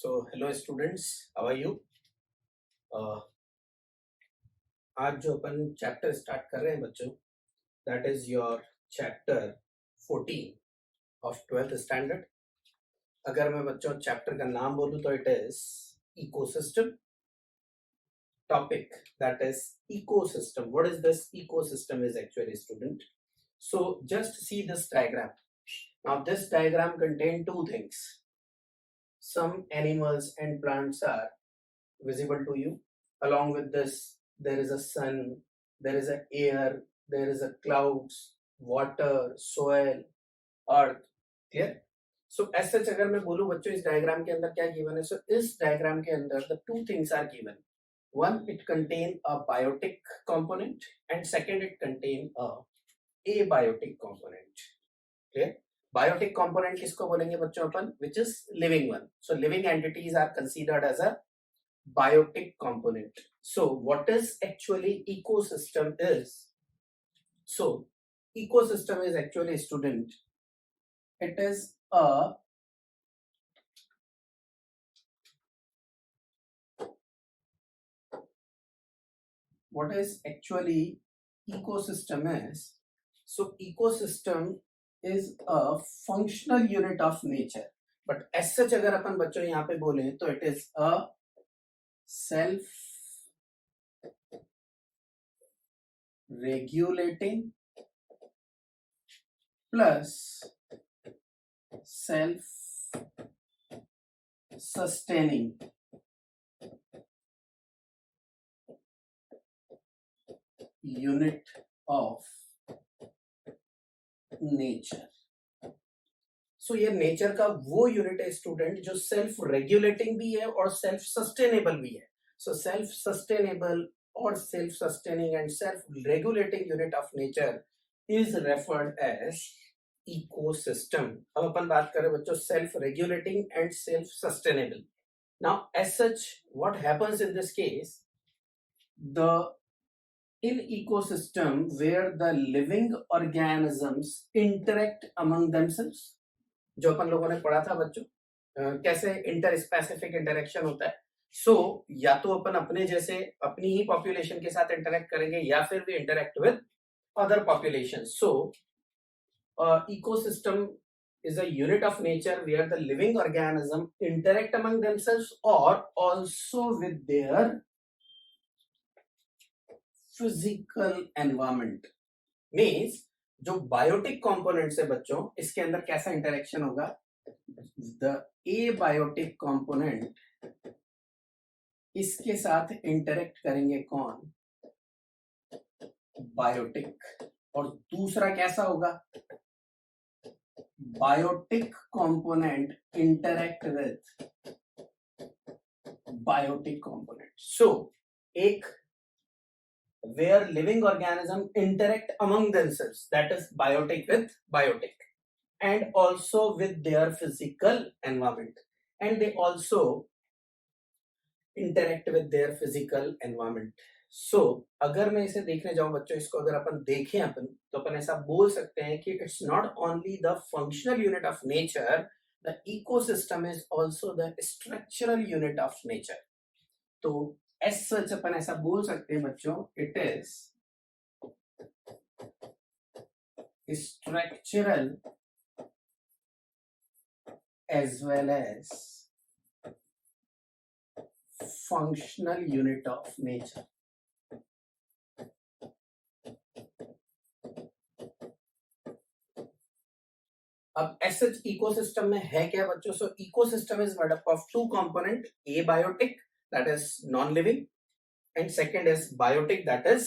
So hello students, how are you? आज जो अपन chapter start कर रहे हैं बच्चों, that is your chapter 14 of 12th standard. अगर मैं बच्चों चैप्टर का नाम बोलूं तो it is ecosystem. Topic that is ecosystem. What is this ecosystem is actually student? So just see this diagram. Now this diagram contain two things. Some animals and plants are visible to you. Along with this, there is a sun, there is a air, there is a clouds, water, soil, earth. Clear? So as such, अगर मैं बोलूं बच्चों इस diagram के अंदर क्या given है, so इस डायग्राम के अंदर the two things are given. One, it contain a biotic component, and second, it contain a abiotic component. Clear? Biotic component किसको बोलेंगे बच्चों अपन? Which is living one. So living entities are considered as a biotic component. So what is actually ecosystem is? So ecosystem is actually, student, it is a what is actually ecosystem is? So ecosystem is a functional unit of nature, but as such अगर अपन बच्चों यहाँ पे बोले तो it is a self regulating plus self sustaining unit of nature. So ये nature का वो unit है स्टूडेंट जो सेल्फ रेगुलेटिंग भी है और सेल्फ सस्टेनेबल भी है. सो सेल्फ सस्टेनेबल और self sustaining and self regulating unit of nature is referred as ecosystem. अब अपन बात करें बच्चों self regulating and self sustainable. Now as such what happens in this case, the in ecosystem where the living organisms interact among themselves, जो अपन लोगों ने पढ़ा था बच्चों कैसे इंटर स्पेसिफिक इंटरेक्शन होता है. सो या तो अपन अपने जैसे अपनी ही पॉपुलेशन के साथ इंटरेक्ट करेंगे या फिर we interact with other population. So ecosystem is a unit of nature where the living organism interact among themselves or also with their physical environment. Means जो बायोटिक कंपोनेंट्स है बच्चों इसके अंदर कैसा इंटरेक्शन होगा? द एबायोटिक कंपोनेंट इसके साथ interact करेंगे कौन? बायोटिक. और दूसरा कैसा होगा? Biotic component interact with biotic component. So एक where living organism interact among themselves, that is biotic with biotic, and also with their physical environment, and they also interact with their physical environment. So अगर मैं इसे देखने जाऊं बच्चों, इसको अगर अपन देखें अपन तो अपन ऐसा बोल सकते हैं कि it's not only the functional unit of nature, the ecosystem is also the structural unit of nature. तो एज सच अपन ऐसा बोल सकते हैं बच्चों, it is structural as well as functional unit of nature. अब एज सच इकोसिस्टम में है क्या बच्चों? So ecosystem is made up of two component, abiotic that is non-living and second is biotic that is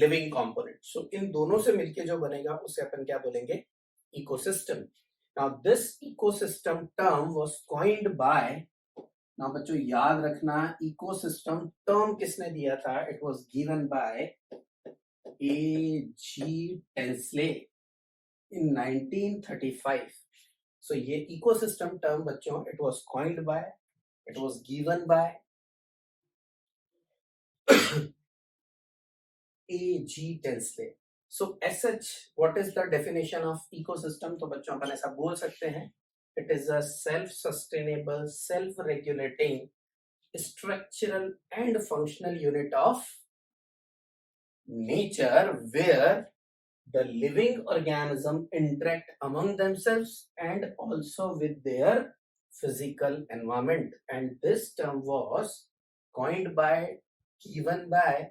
living component. So इन दोनों से मिलके जो बनेगा उसे अपन क्या बोलेंगे? Ecosystem. Now this ecosystem term was coined by, now बच्चों याद रखना ecosystem term किसने दिया था? It was given by A.G. Tinsley in 1935. So ये ecosystem term बच्चों it was coined by, it was given by A.G. Tinsley. So as such, what is the definition of ecosystem? तो बच्चों अपन ऐसा बोल सकते हैं It is a self-sustainable, self-regulating, structural and functional unit of nature where the living organism interact among themselves and also with their physical environment. And this term was given by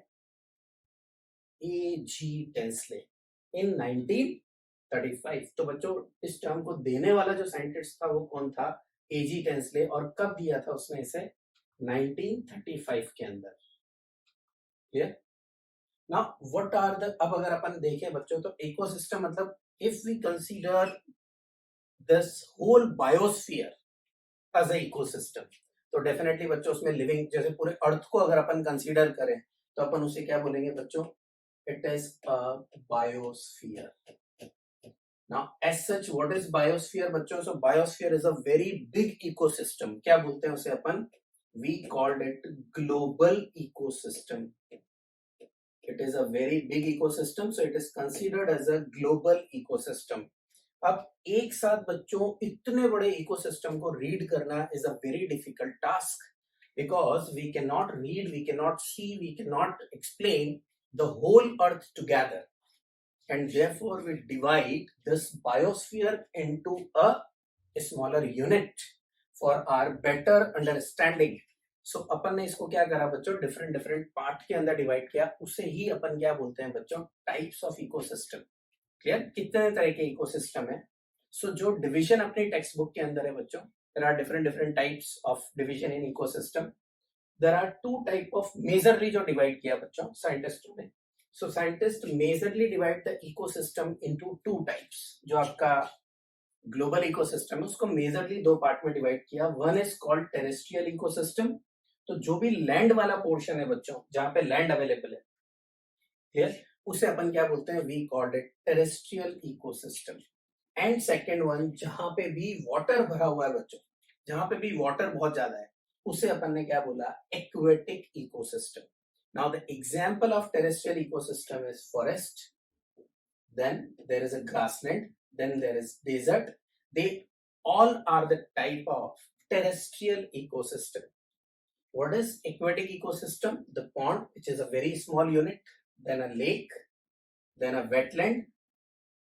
A.G. Tinsley in 1935. तो बच्चों इस term को देने वाला जो scientist था वो कौन था? A.G. टेंसले। और कब दिया था उसने इसे? 1935 के अंदर। Clear? Now what are the, अब अगर अपन देखें बच्चों तो इकोसिस्टम मतलब if we consider this whole biosphere as a ecosystem, तो डेफिनेटली बच्चों उसमें लिविंग, जैसे पूरे अर्थ को अगर अपन कंसीडर करें तो अपन उसे क्या बोलेंगे बच्चों? It is a biosphere. Now as such what is biosphere बच्चों? So biosphere is a very big ecosystem. क्या बोलते हैं उसे अपन? We called it global ecosystem. It is a very big ecosystem, so it is considered as a global ecosystem. अब एक साथ बच्चों इतने बड़े इकोसिस्टम को रीड करना is a very difficult task because we cannot read, we cannot see, we cannot explain the whole earth together, and therefore we divide this biosphere into a smaller unit for our better understanding. सो अपन ने इसको क्या करा बच्चों? Different different part के अंदर divide किया, उसे ही अपन क्या बोलते हैं बच्चों? Types of ecosystem. क्लियर? कितने तरह के इकोसिस्टम है? सो जो डिवीजन अपनी टेक्स्ट बुक के अंदर है बच्चों, there are different different types of division in ecosystem. There are two type of majorly जो डिवाइड किया बच्चों साइंटिस्टों ने। So scientist majorly divide the ecosystem into two types. जो आपका ग्लोबल इकोसिस्टम है उसको मेजरली दो पार्ट में डिवाइड किया। One is called terrestrial ecosystem, तो जो भी लैंड वाला पोर्शन है बच्चों, जहां पे लैंड अवेलेबल है, क्लियर, उसे अपन क्या बोलते हैं? We called it terrestrial ecosystem. And second one, जहां पे भी वाटर भरा हुआ है बच्चों, जहां पे भी वाटर बहुत ज्यादा है, उसे अपन ने क्या बोला? Aquatic ecosystem. Now the example of terrestrial ecosystem is forest, then there is a grassland, then there is desert. They all are the type of terrestrial ecosystem. What is aquatic ecosystem? The pond, which is a very small unit, then a lake, then a wetland,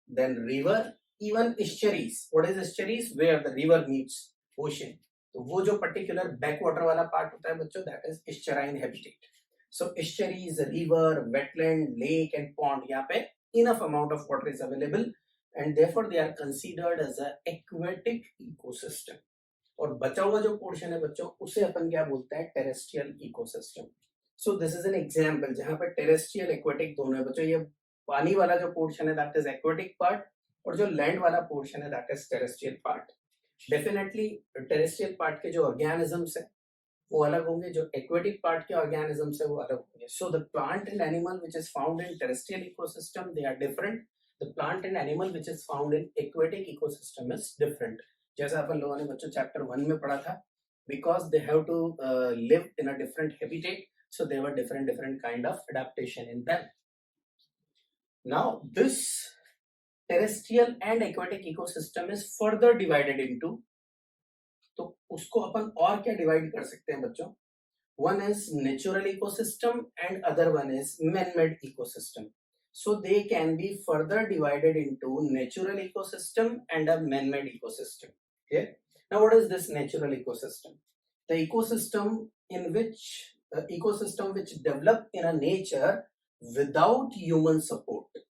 then river, even estuaries. What is estuaries? Where the river meets ocean. तो वो जो particular backwater वाला part होता है बच्चों, that is estuarine habitat. So estuaries, river, wetland, lake and pond, यहाँ पे enough amount of water is available, and therefore they are considered as a aquatic ecosystem. और बचा हुआ जो पोर्शन है बच्चों, उसे अपन क्या बोलते हैं? Terrestrial ecosystem. So this is an example जहां पर टेरेस्ट्रियल एक्वेटिक दोनों है बच्चों। ये पानी वाला जो पोर्शन है दैट इज एक्वेटिक पार्ट, और जो लैंड वाला पोर्शन है that is terrestrial part. Definitely terrestrial part के जो ऑर्गेनिजम्स है वो अलग होंगे, जो एक्वेटिक पार्ट के ऑर्गेनिजम्स है वो अलग होंगे। So the plant and animal which is found in terrestrial ecosystem they are different. The plant and animal which is found in aquatic ecosystem is different. जैसा अपन लोगों ने बच्चों चैप्टर 1 में पढ़ा था, because they have to live in a different habitat, so there were different kind of adaptation in them. Now this terrestrial and aquatic ecosystem is further divided into, तो उसको अपन और क्या डिवाइड कर सकते हैं बच्चों? One is natural ecosystem and other one is man-made ecosystem. So they can be further divided into natural ecosystem and a man-made ecosystem. Okay. Now, what is this natural ecosystem? The ecosystem which develop in a nature without human support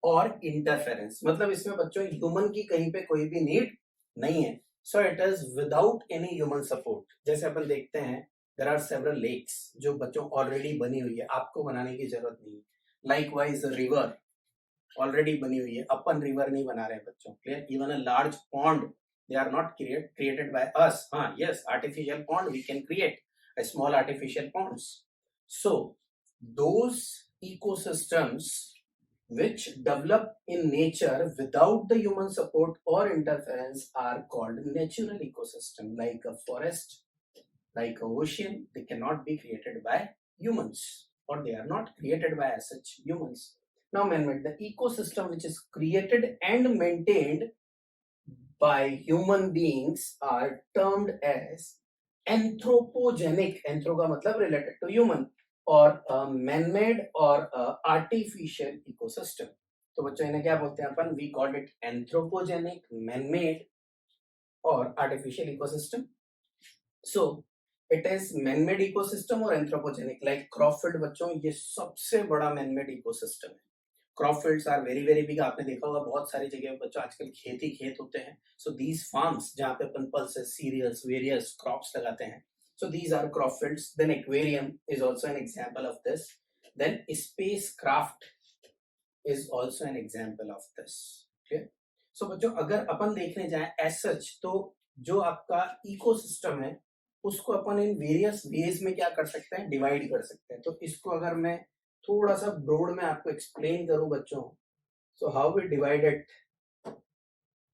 or interference. मतलब इसमें बच्चों human की कहीं पे कोई भी need नहीं है. So it is without any human support. जैसे अपन देखते हैं there are several lakes जो बच्चों already बनी हुई है, आपको बनाने की जरूरत नहीं है. Likewise, river already बनी हुई है, अपन river नहीं बना रहे बच्चों. Clear? Even a large pond, they are not created by us. Yes, artificial pond we can create, a small artificial ponds. So those ecosystems which develop in nature without the human support or interference are called natural ecosystem. Like a forest, like a ocean, they cannot be created by humans, or they are not created by as such humans. Now man-made, the ecosystem which is created and maintained by human beings are termed as anthropogenic. Anthro का मतलब related to human, or man-made or artificial ecosystem. तो बच्चों इन्हें क्या बोलते हैं अपन? We called it anthropogenic, man-made or artificial ecosystem. So it is man-made ecosystem or anthropogenic. Like crop field बच्चों ये सबसे बड़ा man-made ecosystem है. Crop fields are very very big. आपने देखा होगा बहुत सारी जगह पे बच्चों आजकल खेत ही खेत होते हैं. सो दीज फार्म्स जहाँ पे अपन पल्सेस, सीरियल्स, वेरियस क्रॉप्स लगाते हैं, so these are crop fields. Then aquarium is also an example of this. Then spacecraft is also an example of this. Clear? So बच्चों अगर अपन देखने जाएं एज सच, तो जो आपका इकोसिस्टम है उसको अपन इन वेरियस वेज में क्या कर सकते हैं? डिवाइड कर सकते हैं. तो इसको अगर मैं थोड़ा सा ब्रॉड में आपको एक्सप्लेन करूं बच्चों, so how we divide it?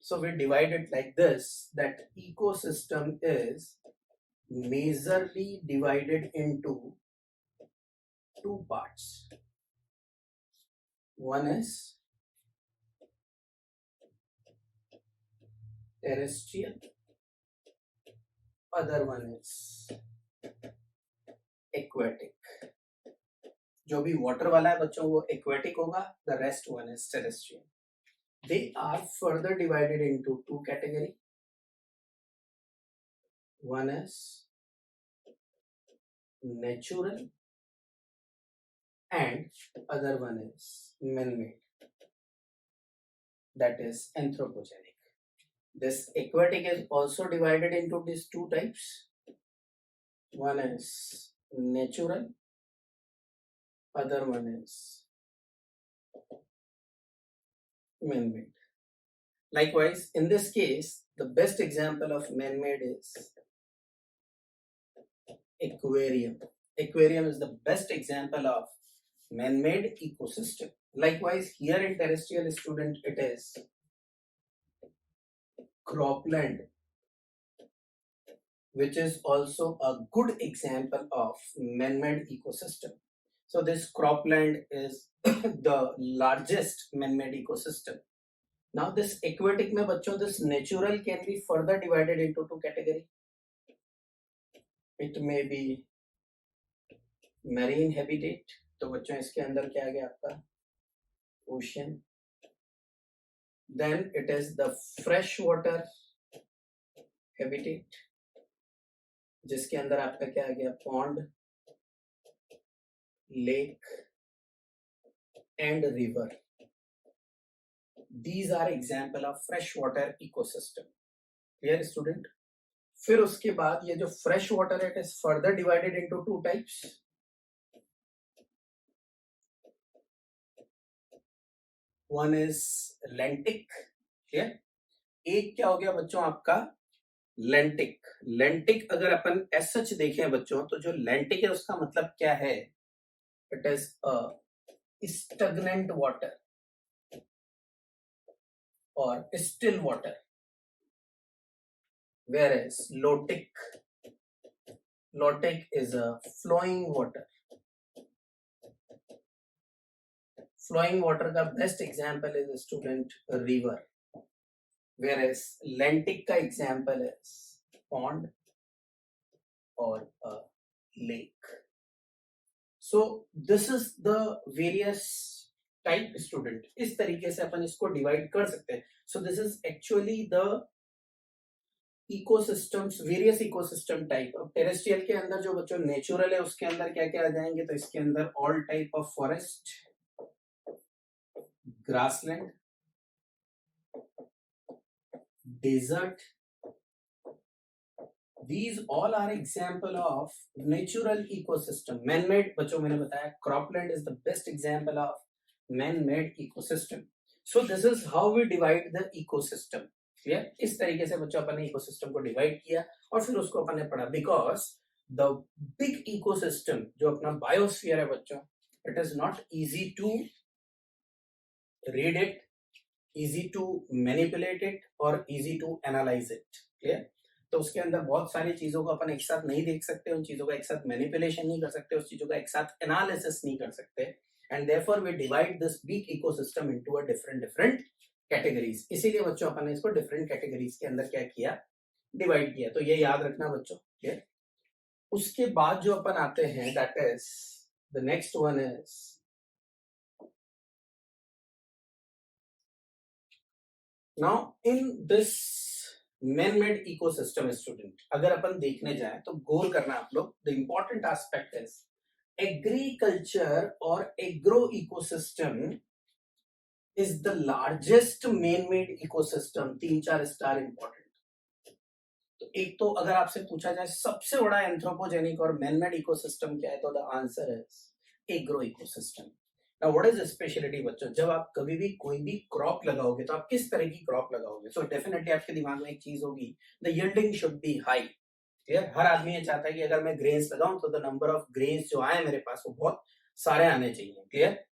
So we divide it like this, that ecosystem is majorly divided into two parts. One is terrestrial, other one is aquatic. जो भी वाटर वाला है बच्चों वो एक्वेटिक होगा, the rest one is terrestrial. They are further divided into two category. One is natural and other one is man-made, that is anthropogenic. This aquatic is also divided into this two types. One is natural, other one is man-made. Likewise, in this case, the best example of man-made is aquarium. Aquarium is the best example of man-made ecosystem. Likewise, here in terrestrial student, it is cropland, which is also a good example of man-made ecosystem. So this cropland is the largest man-made ecosystem. Now this aquatic में बच्चों this natural can be further divided into two category. It may be marine habitat. तो बच्चों इसके अंदर क्या आ गया आपका? Ocean. Then it is the freshwater habitat, जिसके अंदर आपका क्या आ गया? Pond, lake and river. These are example of freshwater ecosystem. Clear student? फिर उसके बाद ये जो fresh water है, it is further divided into two types. One is lentic. Clear? एक क्या हो गया बच्चों आपका? lentic. lentic अगर अपन as such देखें बच्चों, तो जो lentic है उसका मतलब क्या है? It is a stagnant water or still water, whereas lotic is a flowing water. Flowing water का best example is a student river, whereas lentic का example is pond or a lake. So this is the various type student. इस तरीके से अपन इसको divide कर सकते हैं. So this is actually the ecosystems, various ecosystem type. अब terrestrial के अंदर जो बच्चों नेचुरल है उसके अंदर क्या क्या आ जाएंगे? तो इसके अंदर all type of forest, grassland, desert. These all are example of natural ecosystem. Man-made बच्चों मैंने बताया cropland is the best example of man-made ecosystem. So this is how we divide the ecosystem. Clear? इस तरीके से बच्चों अपन ने ecosystem को divide किया और फिर उसको अपन ने पढ़ा. Because the big ecosystem जो अपना biosphere है बच्चों, it is not easy to read it, easy to manipulate it or easy to analyze it. Clear? तो उसके अंदर बहुत सारी चीजों को अपन एक साथ नहीं देख सकते, उन चीजों का एक साथ मैनिपुलेशन नहीं कर सकते, उस चीजों का एक साथ एनालिसिस नहीं कर सकते. And therefore we divide this big ecosystem into a different categories, इसीलिए बच्चों अपन ने इसको डिफरेंट कैटेगरीज के अंदर क्या किया, डिवाइड किया। तो ये याद रखना बच्चों, क्लियर। उसके बाद जो अपन आते हैं that is the next one is now in this man made ecosystem student, अगर अपन देखने जाए तो गौर करना आप लोग, the important aspect is agriculture और agro ecosystem is the largest man made ecosystem. 3-4 star important. तो एक तो अगर आपसे पूछा जाए सबसे बड़ा एंथ्रोपोजेनिक और मैन मेड इकोसिस्टम क्या है, तो the answer is agro ecosystem. Now what is speciality बच्चों, जब आप कभी भी कोई भी क्रॉप लगाओगे तो आप किस तरह की क्रॉप लगाओगे? सो डेफिनेटली आपके दिमाग में एक चीज होगी, the yielding should be high. Clear, हर आदमी ये चाहता है कि अगर मैं ग्रेन्स लगाऊं तो द नंबर ऑफ ग्रेन्स जो आए मेरे पास वो बहुत सारे आने चाहिए। क्लियर।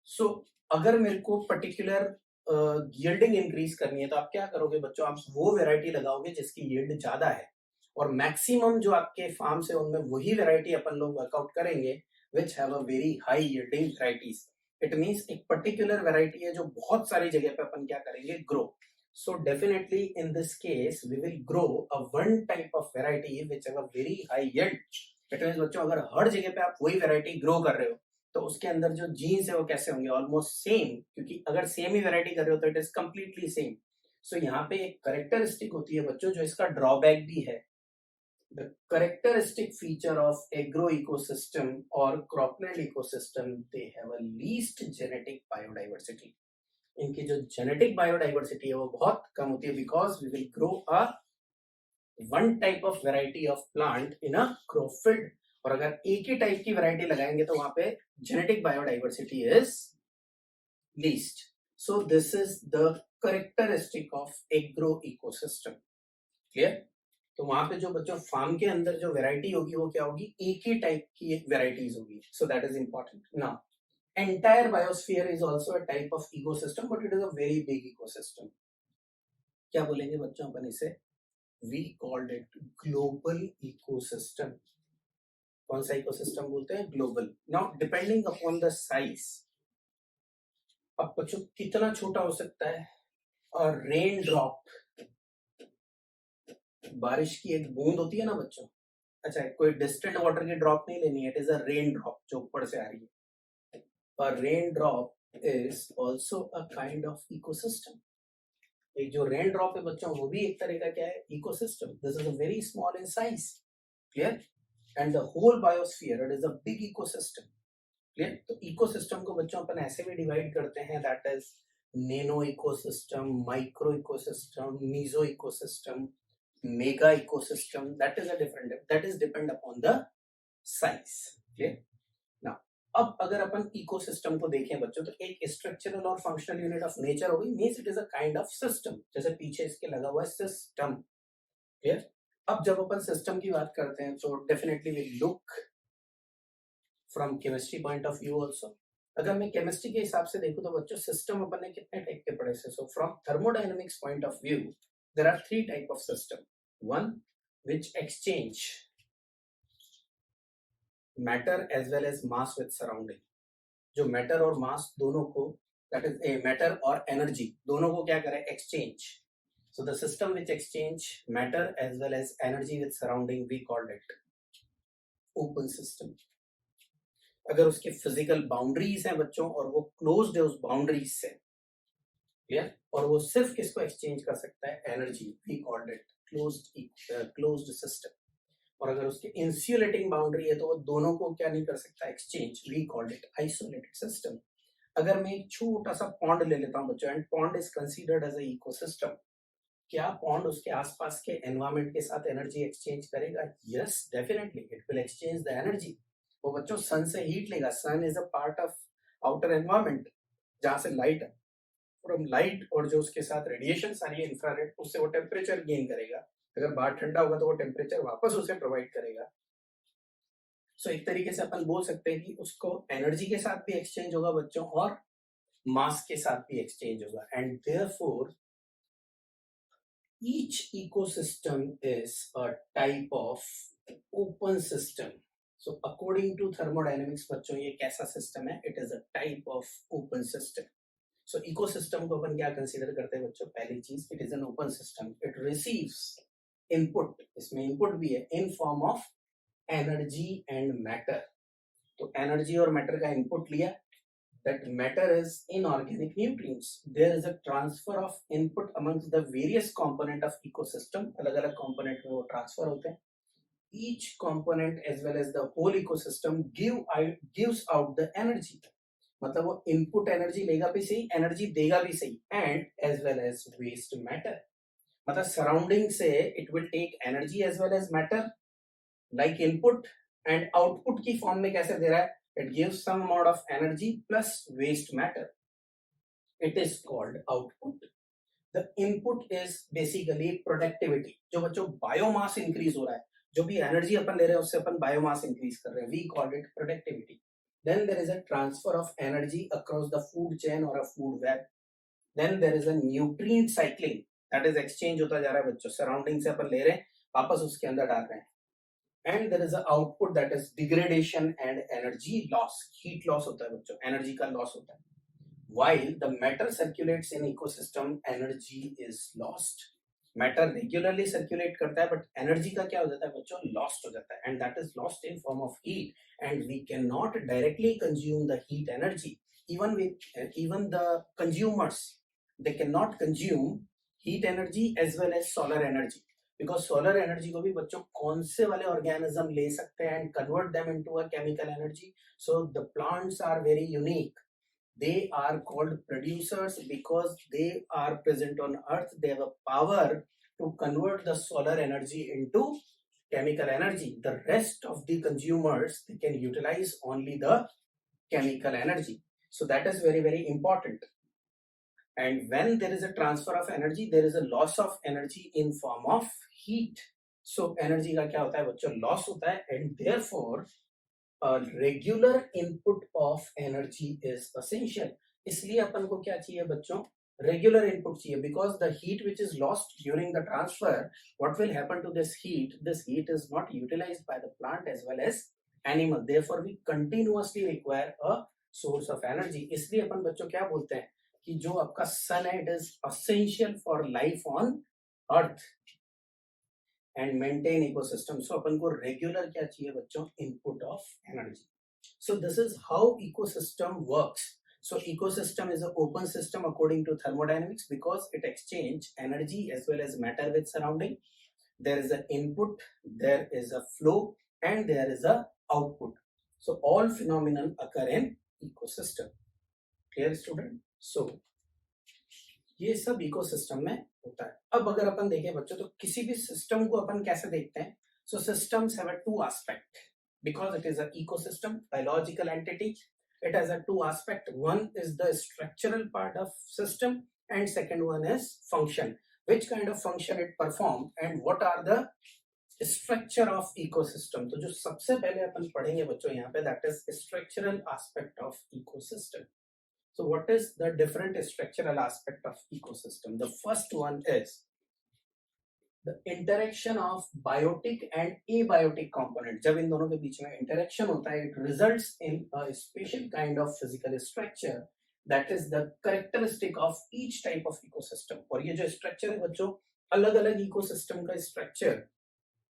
सो अगर मेरे को पर्टिकुलर यील्डिंग इंक्रीज करनी है तो आप क्या करोगे बच्चों, आप वो वैरायटी लगाओगे जिसकी यील्ड ज्यादा है, और मैक्सिमम जो आपके फार्म से उनमें वही वैरायटी अपन लोग वर्कआउट करेंगे which have a very high yielding varieties. It means एक पर्टिकुलर वैरायटी है जो बहुत सारी जगह पे अपन क्या करेंगे, grow. So definitely in this case we will grow a one type of variety which have a very high yield. It means बच्चों अगर हर जगह पे आप वही वैरायटी ग्रो कर रहे हो तो उसके अंदर जो जीन्स है वो कैसे होंगे, ऑलमोस्ट सेम, क्योंकि अगर सेम ही वैरायटी कर रहे हो तो इट इज कंप्लीटली सेम। सो यहाँ पे एक करेक्टरिस्टिक होती है बच्चों जो इसका ड्रॉबैक भी है। The characteristic feature of agro ecosystem और cropland ecosystem, they have a least genetic biodiversity. इनकी जो जेनेटिक बायोडाइवर्सिटी है वो बहुत कम होती है, because we will grow a one type of variety of plant in a crop field. और अगर एक ही टाइप की वैरायटी लगाएंगे तो वहां पे genetic biodiversity is least. So this is the characteristic of agro ecosystem. Clear. तो वहां पे जो बच्चों फार्म के अंदर जो वैरायटी होगी वो क्या होगी, एक ही टाइप की वैरायटीज होगी। So that is important. Now entire biosphere is also a type of ecosystem, but it is a very big ecosystem. क्या बोलेंगे बच्चों अपन इसे, we called it global ecosystem. कौन सा इकोसिस्टम बोलते हैं, global. Now depending upon the size, अब बच्चों कितना छोटा हो सकता है, और रेन ड्रॉप, बारिश की एक बूंद होती है ना बच्चों, अच्छा कोई डिस्टेंट वाटर की ड्रॉप नहीं लेनी है, it is a rain drop जो ऊपर से आ रही है। और rain drop is also a kind of ecosystem. एक जो रेन ड्रॉप है बच्चों वो भी एक तरह का क्या है, ecosystem. This is a very small in size. Clear. And the whole biosphere it is a big ecosystem. Clear. तो इकोसिस्टम को बच्चों अपन ऐसे भी डिवाइड करते हैं, that is nano ecosystem, micro ecosystem, meso ecosystem, mega ecosystem. That is a different, that is depend upon the size. Clear. Now अब अगर अपन इकोसिस्टम को देखें बच्चों तो एक स्ट्रक्चरल और फंक्शनल यूनिट ऑफ नेचर होगी, means it is a kind of system, जैसे पीछे इसके लगा हुआ है सिस्टम। क्लियर। अब जब अपन सिस्टम की बात करते हैं तो definitely we look from chemistry point of view also. अगर मैं केमिस्ट्री के हिसाब से देखूं तो बच्चों सिस्टम अपन ने कितने टाइप के पढ़े से, so from thermodynamics point of view there are 3 type of system. One which exchange matter as well as mass with surrounding. जो मैटर और मास दोनों को, दैट इज ए मैटर और एनर्जी दोनों को क्या करे, exchange. So the system which exchange matter as well as energy with surrounding we called it open system. अगर उसके फिजिकल बाउंड्रीज हैं बच्चों और वो क्लोज्ड है उस बाउंड्रीज से, क्लियर, और वो सिर्फ किसको एक्सचेंज कर सकता है, energy, we called it closed system. और अगर उसके इंसुलेटिंग बाउंड्री है तो वो दोनों को क्या नहीं कर सकता, exchange, we called it isolated system. अगर मैं एक छोटा सा पॉन्ड ले लेता हूं बच्चों, and pond is considered as a ecosystem, क्या पॉन्ड उसके आसपास के एनवायरमेंट के साथ एनर्जी एक्सचेंज करेगा? Yes definitely it will exchange the energy. वो बच्चों सन से हीट लेगा, sun is a part of outer environment जहां से लाइट, फ्रॉम लाइट और जो उसके साथ रेडिएशन आ रही है इंफ्रारेड, उससे वो टेम्परेचर गेन करेगा। अगर बाहर ठंडा होगा तो वो टेम्परेचर वापस उसे प्रोवाइड करेगा। सो एक तरीके से अपन बोल सकते हैं कि उसको एनर्जी के साथ भी एक्सचेंज होगा बच्चों और मास के साथ भी एक्सचेंज होगा, and therefore each ecosystem is a type of open system. So according to thermodynamics बच्चों ये कैसा सिस्टम है, it is a type of open system. So ecosystem को अपन क्या कंसीडर करते हैं बच्चों? पहली चीज, it is an open system, it receives input, इसमें इनपुट भी है in form of energy and matter. तो एनर्जी और मैटर का इनपुट लिया, that matter is inorganic nutrients. There is a transfer of input amongst the various component of ecosystem. अलग अलग component में वो transfer होते हैं. Each component as well as the whole ecosystem gives out the energy. मतलब वो input energy लेगा भी सही, energy देगा भी सही, and as well as waste matter. मतलब surrounding से it will take energy as well as matter like input, and output की form में कैसे दे रहा है? It gives some amount of energy plus waste matter. It is called output. The input is basically productivity. जो बच्चों biomass increase हो रहा है, जो भी energy अपन ले रहे हैं उससे अपन biomass increase कर रहे हैं, we call it productivity. Then there is a transfer of energy across the food chain or a food web. Then there is a nutrient cycling, that is exchange होता जा रहा है बच्चों, surrounding से अपन ले रहे हैं, वापस उसके अंदर डाल रहे हैं. And there is an output, that is degradation and energy loss. Heat loss होता है बच्चों, energy का loss होता है. While the matter circulates in ecosystem, energy is lost. Matter regularly circulate करता है, but energy का क्या हो जाता है बच्चों? Lost हो जाता है, and that is lost in form of heat. And we cannot directly consume the heat energy. Even the consumers, they cannot consume heat energy as well as solar energy. Because solar energy को भी बच्चों कौन से वाले organism ले सकते हैं and convert them into a chemical energy? So the plants are very unique. They are called producers because they are present on earth. They have a power to convert the solar energy into chemical energy. The rest of the consumers, they can utilize only the chemical energy. So that is very, very important. And when there is a transfer of energy, there is a loss of energy in form of heat. So energy का क्या होता है बच्चों? Loss होता है, and therefore a regular input of energy is essential. इसलिए अपन को क्या चाहिए बच्चों? Regular input चाहिए, because the heat which is lost during the transfer, what will happen to this heat? This heat is not utilized by the plant as well as animal. Therefore we continuously require a source of energy. इसलिए अपन बच्चों क्या बोलते हैं कि जो आपका sun है, it is essential for life on earth and maintain ecosystem. So अपन को रेगुलर क्या चाहिए बच्चों? Input of energy. So this is how ecosystem works. So ecosystem is a open system according to thermodynamics because it exchange energy as well as matter with surrounding. There is a input, there is a flow, and there is a output. So all phenomenon occur in ecosystem. Clear student? सो ये सब ecosystem में होता है. अब अगर अपन देखें बच्चों तो किसी भी सिस्टम को अपन कैसे देखते हैं? So systems have a two aspect because it is a ecosystem, biological entity. It has a two aspect. One is the structural part of system and second one is function. Which kind of function it perform and what are the structure of ecosystem. तो जो सबसे पहले अपन पढ़ेंगे बच्चों यहाँ पे, that is structural aspect of ecosystem. So what is the different structural aspect of ecosystem? The first one is the interaction of biotic and abiotic component. जब इन दोनों के बीच में interaction होता है, it results in a special kind of physical structure that is the characteristic of each type of ecosystem. और ये जो structure है बच्चों, अलग अलग ecosystem का structure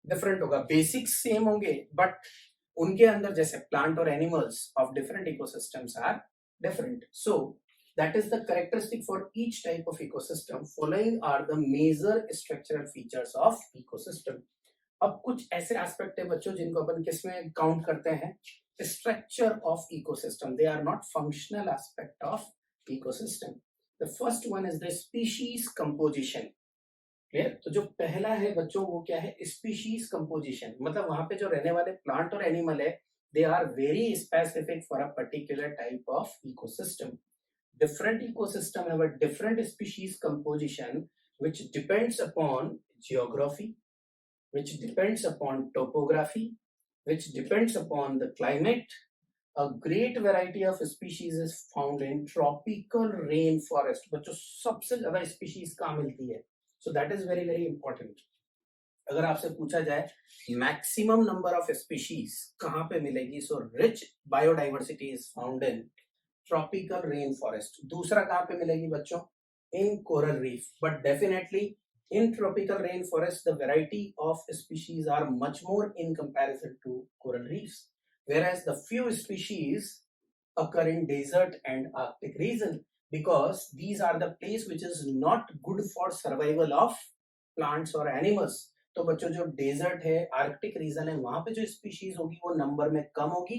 different होगा. Basics same होंगे, but उनके अंदर जैसे plant और animals of different ecosystems are different. So that is the characteristic for each type of ecosystem. Following are the major structural features of ecosystem. अब कुछ ऐसे एस्पेक्ट है बच्चों जिनको अपन किस में काउंट करते हैं? Structure of ecosystem. They are not functional aspect of ecosystem. The first one is the species composition. Clear? तो जो पहला है बच्चों वो क्या है? Species composition. मतलब वहां पे जो रहने वाले प्लांट और एनिमल है, they are very specific for a particular type of ecosystem. Different ecosystem have a different species composition which depends upon geography, which depends upon topography, which depends upon the climate. A great variety of species is found in tropical rainforest. बच्चों सबसे ज्यादा species कहाँ मिलती है? So that is very, very important. अगर आपसे पूछा जाए मैक्सिमम नंबर ऑफ स्पीशीज कहां पे मिलेगी, so rich biodiversity is found in tropical rain forest. दूसरा कहाँ पे मिलेगी बच्चों? In coral reef. But definitely in tropical rainforest the variety of species are much more in comparison to coral reefs, whereas the few species occur in desert and arctic region, because these are the place which is not good for survival of plants or animals. तो बच्चों जो desert है, Arctic region है, वहां पे जो species होगी वो नंबर में कम होगी,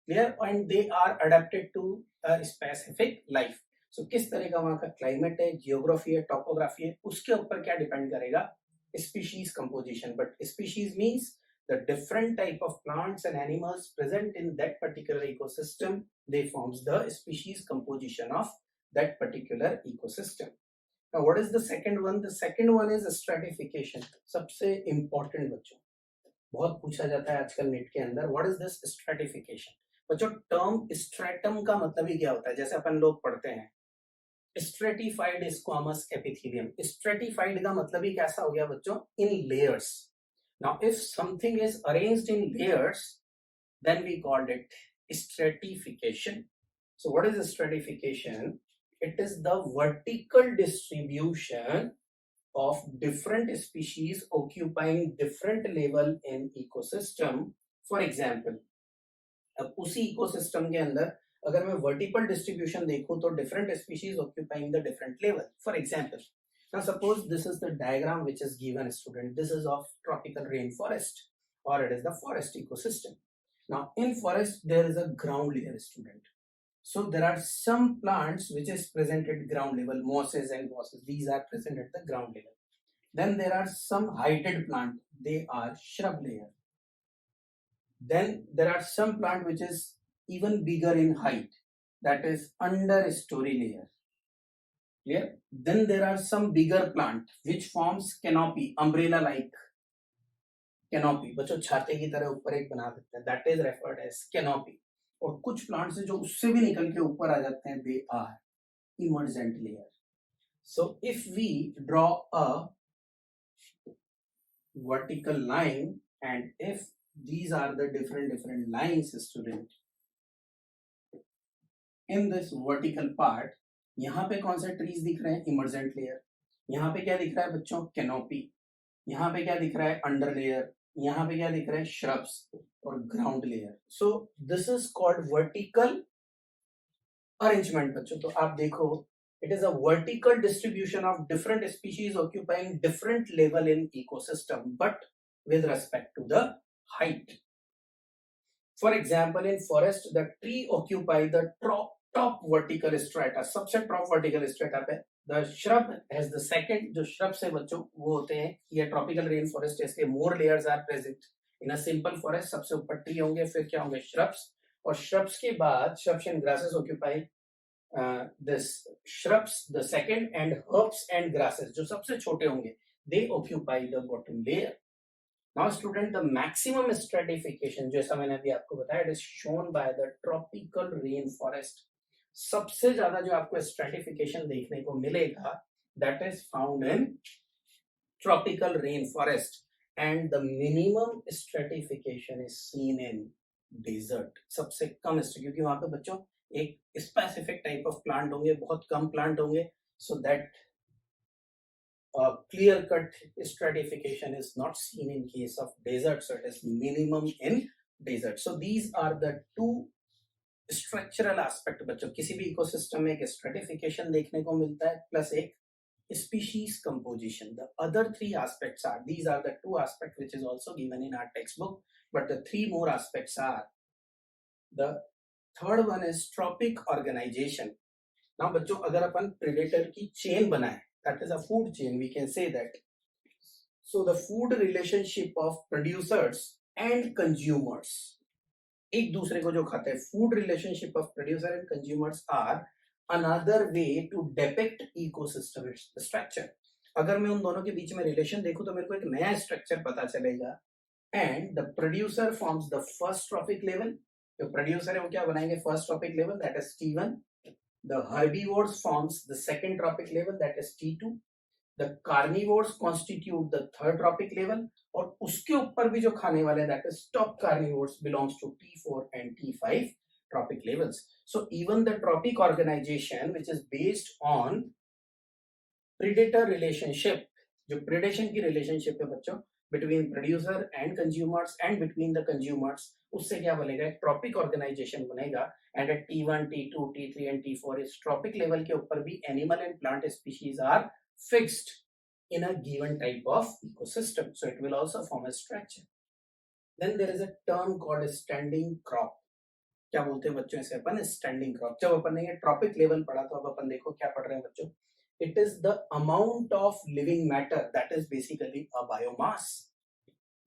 clear, and they are adapted to a specific life. So किस तरह का वहां का क्लाइमेट है, जियोग्राफी है, टॉपोग्राफी है, उसके ऊपर क्या डिपेंड करेगा? Species composition. But species means the different type of plants and animals present in that particular ecosystem, they forms the species composition of that particular ecosystem. Now what is the second one? The second one is stratification. सबसे important बच्चों, बहुत पूछा जाता है आजकल net के अंदर, what is this stratification? बच्चों टर्म स्ट्रेटम का मतलब ही क्या होता है? जैसे अपन लोग पढ़ते हैं स्ट्रेटिफाइड स्क्वामस एपिथेलियम, स्ट्रेटिफाइड का मतलब ही कैसा हो गया बच्चों? In layers. Now if something is arranged in layers then we called it stratification. So what is stratification? It is the vertical distribution of different species occupying different level in ecosystem. For example, अब उसी ecosystem के अंदर अगर मैं vertical distribution देखूं तो different species occupying the different level. For example, now suppose this is the diagram which is given student. This is of tropical rainforest or it is the forest ecosystem. Now in forest there is a ground layer student. So there are some plants which is present at ground level, mosses and bosses. These are present at the ground level. Then there are some heighted plant, they are shrub layer. Then there are some plant which is even bigger in height, that is understory layer. Clear? Then there are some bigger plant which forms canopy, umbrella like canopy. बच्चों छाते की तरह ऊपर एक बना देते हैं, that is referred as canopy. और कुछ प्लांट्स जो उससे भी निकल के ऊपर आ जाते हैं, they are emergent layer. So if we draw a vertical line and if these are the different lines student in this vertical part, यहाँ पे कौन से ट्रीज दिख रहे हैं? Emergent layer. यहाँ पे क्या दिख रहा है बच्चों? कैनोपी। यहाँ पे क्या दिख रहा है? Under layer. यहाँ पे क्या दिख रहा है? श्रब्स और ground layer. So this is called vertical arrangement बच्चों। तो आप देखो, it is a vertical distribution of different species occupying different level in ecosystem but with respect to the height. For example, in forest the tree occupy the top vertical strata, सबसे top vertical strata पे। The shrub has the second, जो shrub से बच्चों वो होते हैं, ये tropical rain forest है, इसके more layers are present. In a simple forest सबसे ऊपर tree होंगे, फिर क्या होंगे? Shrubs, और shrubs के बाद shrubs and grasses occupy this shrubs the second, and herbs and grasses जो सबसे छोटे होंगे they occupy the bottom layer. Now student, the maximum stratification जैसा मैंने अभी आपको बताया, it is shown by the tropical rainforest. सबसे ज्यादा जो आपको stratification देखने को मिलेगा that is found in tropical rainforest, and the minimum stratification is seen in desert. सबसे कम क्योंकि वहां पे बच्चों एक स्पेसिफिक टाइप ऑफ प्लांट होंगे, बहुत कम प्लांट होंगे, so that clear cut stratification is not seen in case of desert, so it is minimum in desert. So these are the two structural aspect बच्चों। किसी भी इकोसिस्टम में एक stratification देखने को मिलता है प्लस एक species composition. The other three aspects are, these are the two aspects which is also given in our textbook, but the three more aspects are, the third one is Tropic Organization. Now बच्चों अगर अपन predator की chain बनाए, that is a food chain, we can say that. So the food relationship of producers and consumers, एक दूसरे को जो खाते हैं, food relationship of producer and consumers are another way to depict ecosystem structure. अगर मैं उन दोनों के बीच में रिलेशन देखूं तो मेरे को एक नया स्ट्रक्चर पता चलेगा. And the producer forms the first trophic level. जो प्रोड्यूसर है वो क्या बनाएंगे? First trophic level, that is T1. The herbivores forms the second trophic level, that is T2. The carnivores constitute the third trophic level, और उसके ऊपर भी जो खाने वाले, that is top carnivores belongs to T4 and T5 trophic levels. So even the Tropic Organization, which is based on predator relationship, जो predation की relationship है बच्चों between producer and consumers and between the consumers, उससे क्या बनेगा, एक trophic organization बनेगा and at T1, T2, T3 and T4 इस ट्रॉपिक लेवल के ऊपर भी animal and plant species are fixed in a given type of ecosystem, so it will also form a structure. Then there is a term called standing crop. क्या बोलते हैं बच्चों इसे अपन, standing crop. जब अपन ने ये ट्रॉपिक लेवल पढ़ा तो अब अपन देखो क्या पढ़ रहे हैं बच्चों. It is the amount of living matter, that is basically a biomass,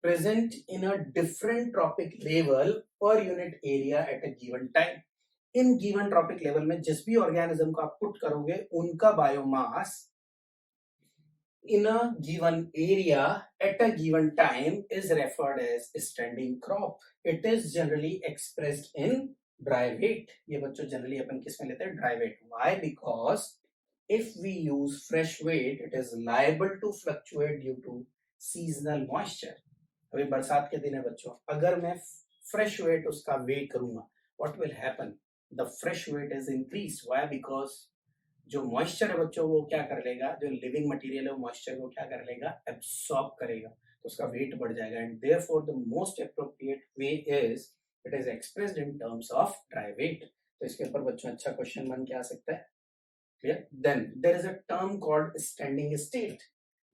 present in a different trophic level per unit area at a given time. In given trophic level में जिस भी ऑर्गेनिज्म को आप पुट करोगे उनका biomass in a given area at a given time is referred as standing crop. It is generally expressed in dry weight. ये बच्चों generally अपन किस में लेते हैं, dry weight. Why? Because if we use fresh weight, it is liable to fluctuate due to seasonal moisture. अभी बरसात के दिन है बच्चों, अगर मैं fresh weight उसका weigh करूंगा, what will happen? The fresh weight is increased. Why? Because जो मॉइस्चर है बच्चों वो क्या कर लेगा, जो लिविंग मटेरियल है वो मॉइस्चर को क्या कर लेगा, एब्सॉर्ब करेगा, तो उसका वेट बढ़ जाएगा. And therefore the most appropriate way is it is expressed in terms of dry weight. तो इसके ऊपर बच्चों अच्छा क्वेश्चन बन के आ सकता है. Clear. Then there is a term called standing state.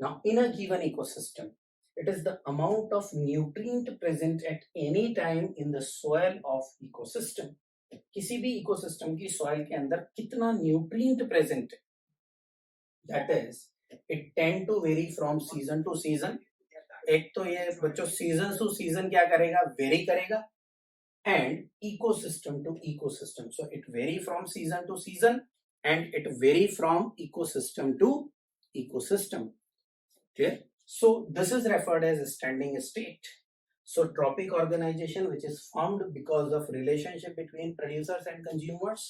Now in a given ecosystem it is the amount of nutrient present at any time in the soil of ecosystem. किसी भी इकोसिस्टम की soil के अंदर कितना nutrient present है, that is it tend to vary from season to season. एक तो ये बच्चों सीजन टू सीजन क्या करेगा, वेरी करेगा, and ecosystem to ecosystem. So it vary from season to season and it vary from ecosystem to ecosystem. Clear. So this is referred as standing state. So Tropic Organization, which is formed because of relationship between producers and consumers.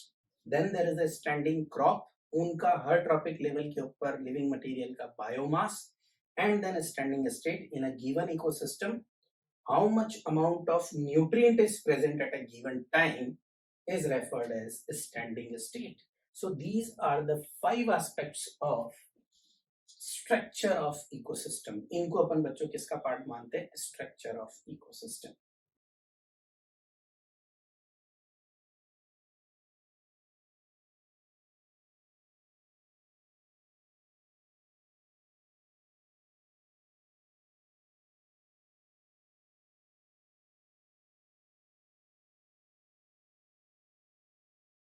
Then there is a standing crop, उनका हर trophic level के ऊपर living material का biomass. And then a standing state in a given ecosystem, how much amount of nutrient is present at a given time is referred as standing state. So these are the 5 aspects of structure of ecosystem. इनको अपन बच्चों किसका part मानते हैं, structure of ecosystem.